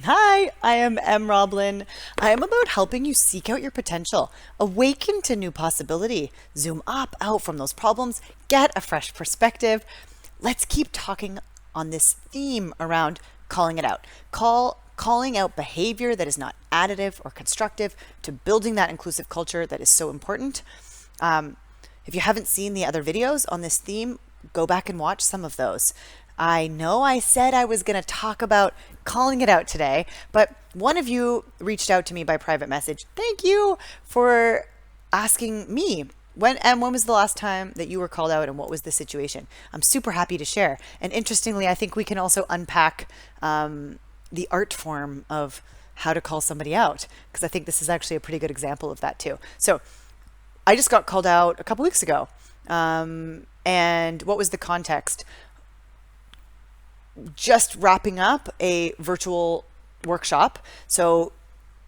Hi, I am M. Roblin. I am about helping you seek out your potential, awaken to new possibility, zoom up, out from those problems, get a fresh perspective. Let's keep talking on this theme around calling it out. Calling out behavior that is not additive or constructive to building that inclusive culture that is so important. Um, if you haven't seen the other videos on this theme, go back and watch some of those. I know I said I was going to talk about calling it out today, but one of you reached out to me by private message. Thank you for asking me when was the last time that you were called out and what was the situation? I'm super happy to share. And interestingly, I think we can also unpack the art form of how to call somebody out, because I think this is actually a pretty good example of that too. So I just got called out a couple weeks ago. And what was the context? Just wrapping up a virtual workshop. So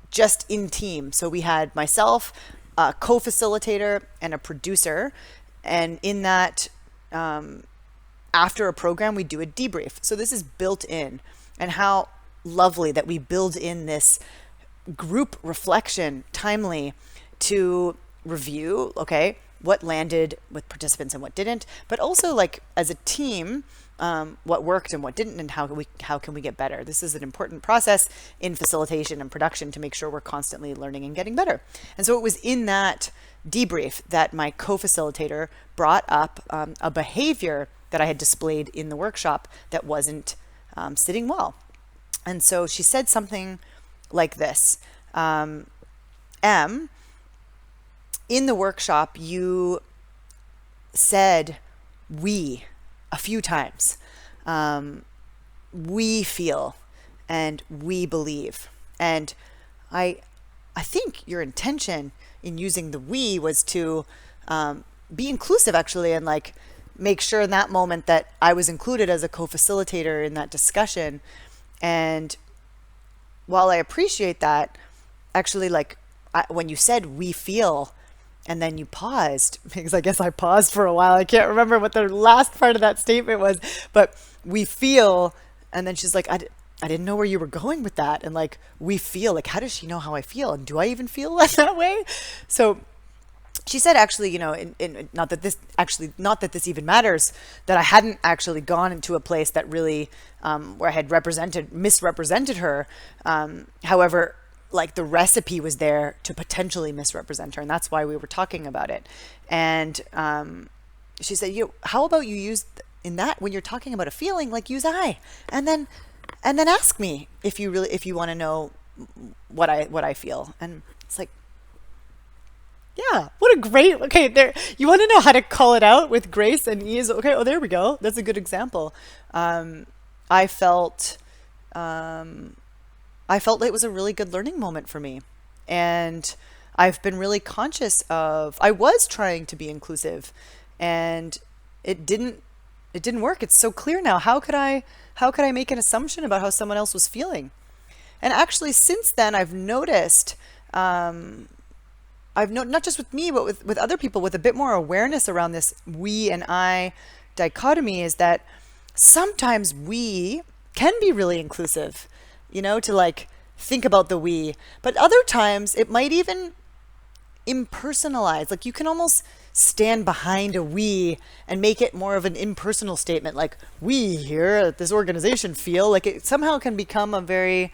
just in team. So we had myself, a co-facilitator, and a producer. And in that, after a program, we do a debrief. So this is built in. And how lovely that we build in this group reflection timely to review, okay, what landed with participants and what didn't, but also like as a team, what worked and what didn't, and how can we get better. This is an important process in facilitation and production to make sure we're constantly learning and getting better. And so it was in that debrief that my co-facilitator brought up a behavior that I had displayed in the workshop that wasn't sitting well. And so she said something like this. M, in the workshop, you said we a few times. We feel and we believe. And I think your intention in using the we was to be inclusive, actually, and like make sure in that moment that I was included as a co-facilitator in that discussion. And while I appreciate that, actually, like when you said we feel, and then you paused, because I guess I paused for a while. I can't remember what the last part of that statement was, but we feel, and then she's like, I didn't know where you were going with that. And like, we feel, like, how does she know how I feel? And do I even feel that way? So she said, actually, not that this even matters, that I hadn't actually gone into a place that really, where I had misrepresented her. However, like the recipe was there to potentially misrepresent her, and that's why we were talking about it. And she said, how about you use in that when you're talking about a feeling, like use I, and then ask me if you want to know what I feel. And it's like, yeah, what a great, okay, there, you want to know how to call it out with grace and ease. Okay, oh, there we go. That's a good example. I felt, I felt it was a really good learning moment for me. And I've been really conscious of, I was trying to be inclusive, and it didn't work. It's so clear now. How could I make an assumption about how someone else was feeling? And actually since then I've noticed, not just with me, but with other people with a bit more awareness around this we and I dichotomy, is that sometimes we can be really inclusive, to like think about the we, but other times it might even impersonalize. Like you can almost stand behind a we and make it more of an impersonal statement, like we here at this organization feel, like it somehow can become a very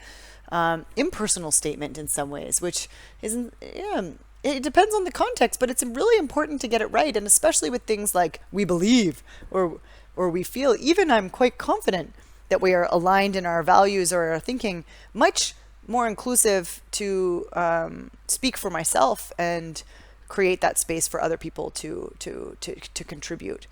impersonal statement in some ways, which isn't, yeah, it depends on the context, but it's really important to get it right. And especially with things like we believe or we feel, even I'm quite confident that we are aligned in our values or our thinking, much more inclusive to speak for myself and create that space for other people to contribute.